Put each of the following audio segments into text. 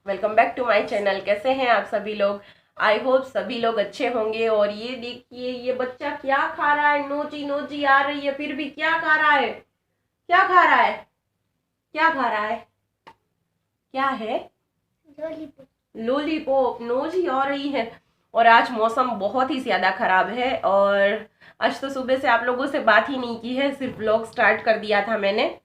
Welcome back to my channel. कैसे हैं आप सभी लोग? आई होप सभी लोग अच्छे होंगे। और ये देखिए, ये बच्चा क्या खा रहा है। नोची नोची आ रही है फिर भी क्या खा रहा है? क्या खा रहा है? क्या खा रहा है? क्या है? लॉलीपॉप। लॉलीपॉप। नोची आ रही है। और आज मौसम बहुत ही ज्यादा खराब है। और आज तो सुबह से आप लोगों से बात ही नहीं की है, सिर्फ व्लॉग स्टार्ट कर दिया था मैंने।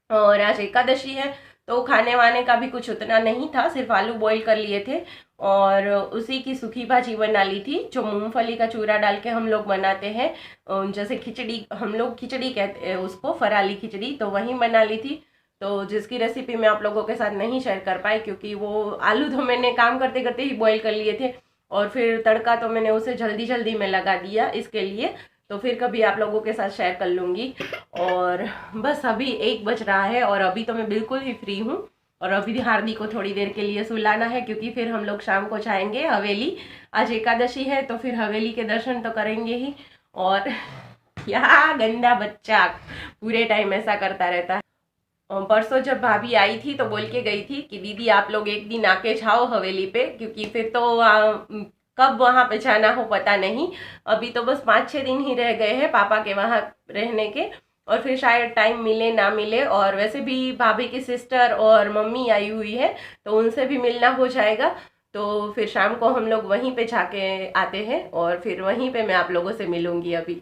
और आज एकादशी है तो खाने वाने का भी कुछ उतना नहीं था, सिर्फ आलू बॉईल कर लिए थे और उसी की सूखी भाजी बना ली थी, जो मूंगफली का चूरा डाल के हम लोग बनाते हैं। जैसे खिचड़ी, हम लोग खिचड़ी कहते हैं उसको, फराली खिचड़ी, तो वही बना ली थी। तो जिसकी रेसिपी मैं आप लोगों के साथ नहीं शेयर कर पाई, क्योंकि वो आलू तो मैंने काम करते करते ही बॉईल कर लिए थे और फिर तड़का तो मैंने उसे जल्दी जल्दी में लगा दिया इसके लिए। तो फिर कभी आप लोगों के साथ शेयर कर लूँगी। और बस अभी 1 बज रहा है और अभी तो मैं बिल्कुल ही फ्री हूँ। और अभी हार्दिक को थोड़ी देर के लिए सुलाना है, क्योंकि फिर हम लोग शाम को जाएंगे हवेली। आज एकादशी है तो फिर हवेली के दर्शन तो करेंगे ही। और क्या गंदा बच्चा पूरे टाइम ऐसा करता रहता है। परसों जब भाभी आई थी तो बोल के गई थी कि दीदी आप लोग एक दिन आके जाओ हवेली पे, क्योंकि फिर तो कब वहाँ पे जाना हो पता नहीं। अभी तो बस 5-6 दिन ही रह गए हैं पापा के वहाँ रहने के, और फिर शायद टाइम मिले ना मिले। और वैसे भी भाभी की सिस्टर और मम्मी आई हुई है तो उनसे भी मिलना हो जाएगा। तो फिर शाम को हम लोग वहीं पे जाके आते हैं और फिर वहीं पे मैं आप लोगों से मिलूंगी अभी।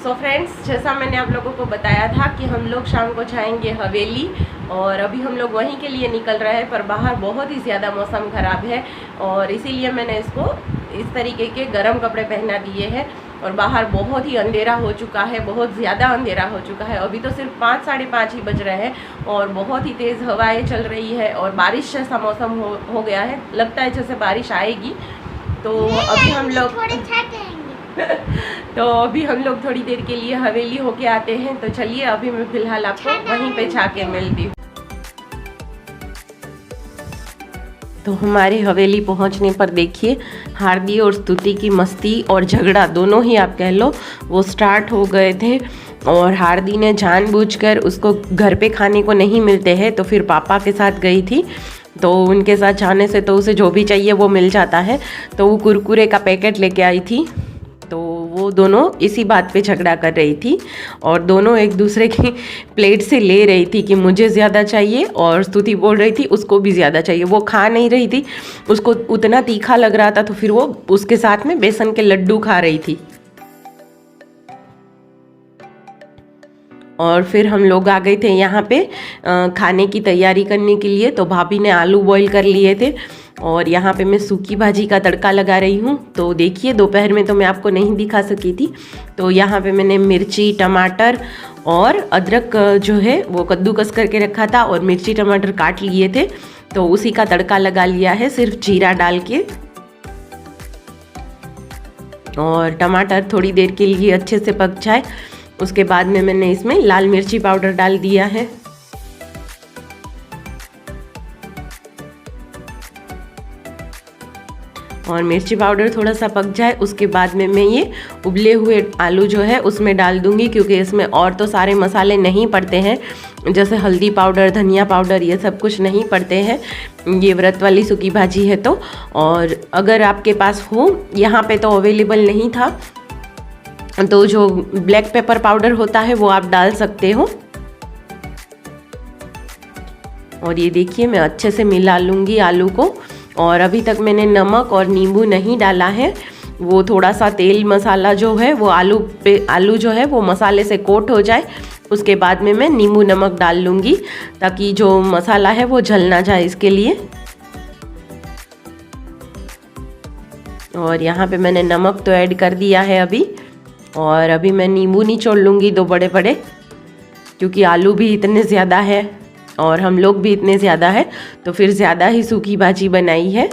सो फ्रेंड्स, जैसा मैंने आप लोगों को बताया था कि हम लोग शाम को जाएंगे हवेली, और अभी हम लोग वहीं के लिए निकल रहे हैं। पर बाहर बहुत ही ज़्यादा मौसम ख़राब है और इसीलिए मैंने इसको इस तरीके के गर्म कपड़े पहना दिए हैं। और बाहर बहुत ही अंधेरा हो चुका है, बहुत ज़्यादा अंधेरा हो चुका है। अभी तो सिर्फ 5-5:30 ही बज रहे हैं और बहुत ही तेज़ हवाएं चल रही है और बारिश जैसा मौसम हो गया है। लगता है जैसे बारिश आएगी। तो अभी हम लोग तो अभी हम लोग थोड़ी देर के लिए हवेली होके आते हैं। तो चलिए अभी मैं फिलहाल आपको वहीं पे जाके मिलती हूँ। तो हमारे हवेली पहुंचने पर देखिए, हार्दी और स्तुति की मस्ती और झगड़ा दोनों ही आप कह लो वो स्टार्ट हो गए थे। और हार्दी ने जानबूझकर, उसको घर पे खाने को नहीं मिलते हैं तो फिर पापा के साथ गई थी। तो उनके साथ जाने से तो उसे जो भी चाहिए वो मिल जाता है। तो वो कुरकुरे का पैकेट लेके आई थी। तो वो दोनों इसी बात पे झगड़ा कर रही थी और दोनों एक दूसरे की प्लेट से ले रही थी कि मुझे ज़्यादा चाहिए, और स्तुति बोल रही थी उसको भी ज़्यादा चाहिए। वो खा नहीं रही थी, उसको उतना तीखा लग रहा था तो फिर वो उसके साथ में बेसन के लड्डू खा रही थी। और फिर हम लोग आ गए थे यहाँ पे खाने की तैयारी करने के लिए। तो भाभी ने आलू बॉईल कर लिए थे और यहाँ पे मैं सूखी भाजी का तड़का लगा रही हूँ। तो देखिए, दोपहर में तो मैं आपको नहीं दिखा सकी थी। तो यहाँ पे मैंने मिर्ची, टमाटर और अदरक जो है वो कद्दूकस करके रखा था और मिर्ची टमाटर काट लिए थे। तो उसी का तड़का लगा लिया है, सिर्फ जीरा डाल के। और टमाटर थोड़ी देर के लिए अच्छे से पक जाए, उसके बाद में मैंने इसमें लाल मिर्ची पाउडर डाल दिया है। और मिर्ची पाउडर थोड़ा सा पक जाए उसके बाद में मैं ये उबले हुए आलू जो है उसमें डाल दूंगी, क्योंकि इसमें और तो सारे मसाले नहीं पड़ते हैं, जैसे हल्दी पाउडर, धनिया पाउडर, ये सब कुछ नहीं पड़ते हैं। ये व्रत वाली सूखी भाजी है तो। और अगर आपके पास हो, यहाँ पे तो अवेलेबल नहीं था, तो जो ब्लैक पेपर पाउडर होता है वो आप डाल सकते हो। और ये देखिए, मैं अच्छे से मिला लूँगी आलू को। और अभी तक मैंने नमक और नींबू नहीं डाला है। वो थोड़ा सा तेल मसाला जो है वो आलू जो है वो मसाले से कोट हो जाए, उसके बाद में मैं नींबू नमक डाल लूँगी, ताकि जो मसाला है वो जल ना जाए इसके लिए। और यहाँ पे मैंने नमक तो ऐड कर दिया है अभी। और अभी मैं नींबू निचोड़ लूँगी 2 बड़े बड़े, क्योंकि आलू भी इतने ज़्यादा है। और हम लोग भी इतने ज़्यादा है तो फिर ज़्यादा ही सूखी भाजी बनाई है।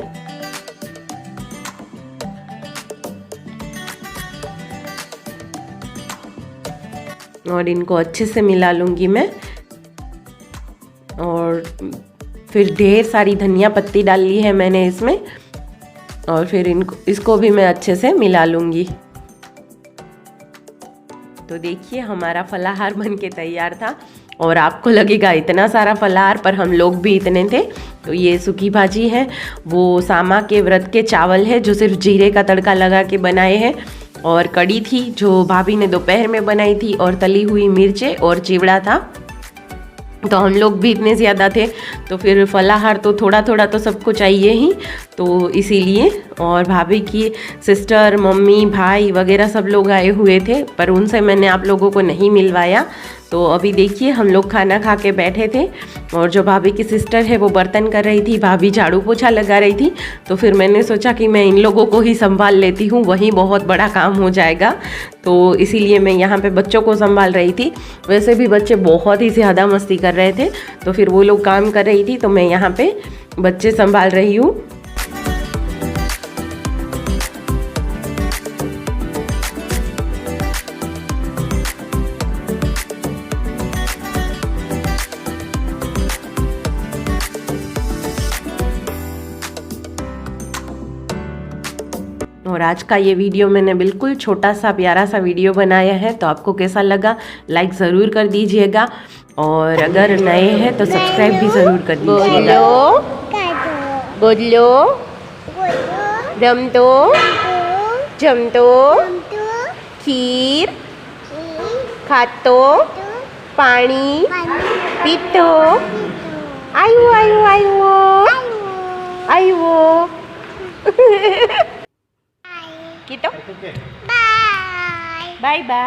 और इनको अच्छे से मिला लूँगी मैं। और फिर ढेर सारी धनिया पत्ती डाल ली है मैंने इसमें, और फिर इसको भी मैं अच्छे से मिला लूँगी। तो देखिए हमारा फलाहार बन के तैयार था। और आपको लगेगा इतना सारा फलाहार, पर हम लोग भी इतने थे। तो ये सूखी भाजी है, वो सामा के व्रत के चावल है जो सिर्फ जीरे का तड़का लगा के बनाए हैं। और कड़ी थी जो भाभी ने दोपहर में बनाई थी, और तली हुई मिर्चें और चिवड़ा था। तो हम लोग भी इतने ज़्यादा थे तो फिर फलाहार तो थोड़ा थोड़ा तो सबको चाहिए ही, तो इसीलिए। और भाभी की सिस्टर, मम्मी, भाई वगैरह सब लोग आए हुए थे, पर उनसे मैंने आप लोगों को नहीं मिलवाया। तो अभी देखिए हम लोग खाना खा के बैठे थे, और जो भाभी की सिस्टर है वो बर्तन कर रही थी, भाभी झाड़ू पोछा लगा रही थी। तो फिर मैंने सोचा कि मैं इन लोगों को ही संभाल लेती हूँ, वही बहुत बड़ा काम हो जाएगा। तो इसीलिए मैं यहाँ पे बच्चों को संभाल रही थी। वैसे भी बच्चे बहुत ही ज़्यादा मस्ती कर रहे थे, तो फिर वो लोग काम कर रही थी तो मैं यहाँ पे बच्चे संभाल रही हूँ। और आज का ये वीडियो मैंने बिल्कुल छोटा सा प्यारा सा वीडियो बनाया है, तो आपको कैसा लगा लाइक ज़रूर कर दीजिएगा, और अगर नए हैं तो सब्सक्राइब भी ज़रूर कर दीजिएगा। बोलो रमतो जमतो खीर खातो पानी पीतो आयो आयो आयो आयो gitu. Bye. Bye bye.